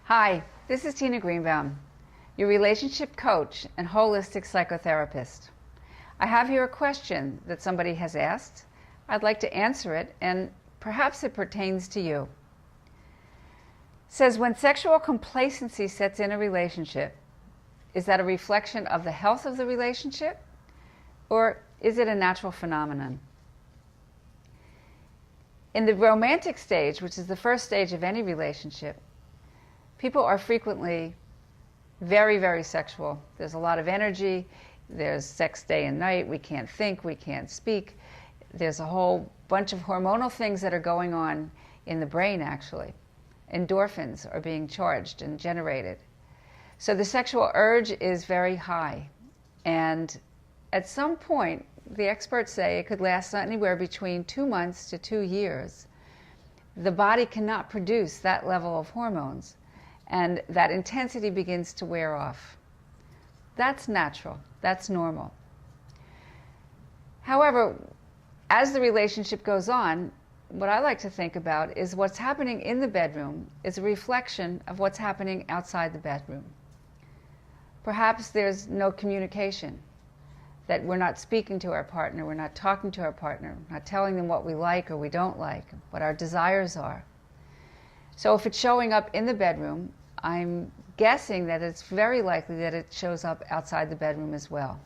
Hi, this is Tina Greenbaum, your relationship coach and holistic psychotherapist. I have here a question that somebody has asked. I'd like to answer it, and perhaps it pertains to you. It says, when sexual complacency sets in a relationship, is that a reflection of the health of the relationship, or is it a natural phenomenon? In the romantic stage, which is the first stage of any relationship, people are frequently very, very sexual. There's a lot of energy. There's sex day and night. We can't think. We can't speak. There's a whole bunch of hormonal things that are going on in the brain, actually. Endorphins are being charged and generated. So the sexual urge is very high. And at some point, the experts say it could last anywhere between 2 months to 2 years. The body cannot produce that level of hormones, and that intensity begins to wear off. That's natural. That's normal. However, as the relationship goes on, what I like to think about is what's happening in the bedroom is a reflection of what's happening outside the bedroom. Perhaps there's no communication, that we're not speaking to our partner, we're not talking to our partner, not telling them what we like or we don't like, what our desires are. So if it's showing up in the bedroom, I'm guessing that it's very likely that it shows up outside the bedroom as well.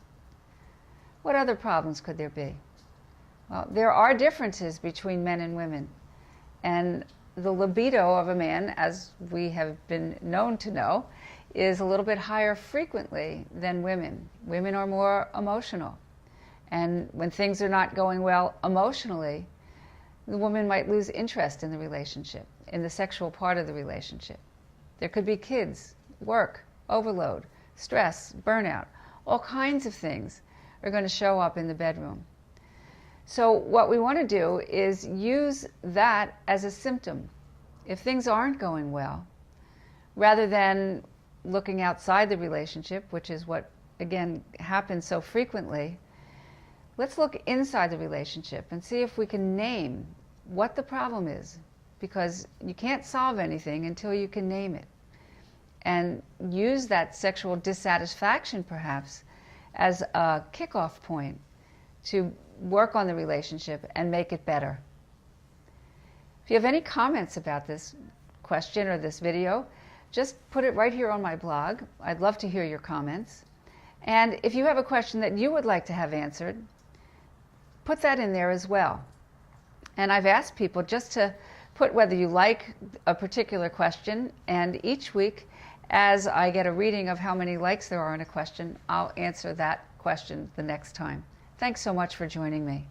What other problems could there be? Well, there are differences between men and women. And the libido of a man, as we have been known to know, is a little bit higher frequently than women. Women are more emotional. And when things are not going well emotionally, the woman might lose interest in the relationship, in the sexual part of the relationship. There could be kids, work, overload, stress, burnout. All kinds of things are going to show up in the bedroom. So what we want to do is use that as a symptom. If things aren't going well, rather than looking outside the relationship, which is what, again, happens so frequently, let's look inside the relationship and see if we can name what the problem is, because you can't solve anything until you can name it. And use that sexual dissatisfaction, perhaps, as a kickoff point to work on the relationship and make it better. If you have any comments about this question or this video, just put it right here on my blog. I'd love to hear your comments. And if you have a question that you would like to have answered, put that in there as well. And I've asked people just to put whether you like a particular question, and each week, as I get a reading of how many likes there are in a question, I'll answer that question the next time. Thanks so much for joining me.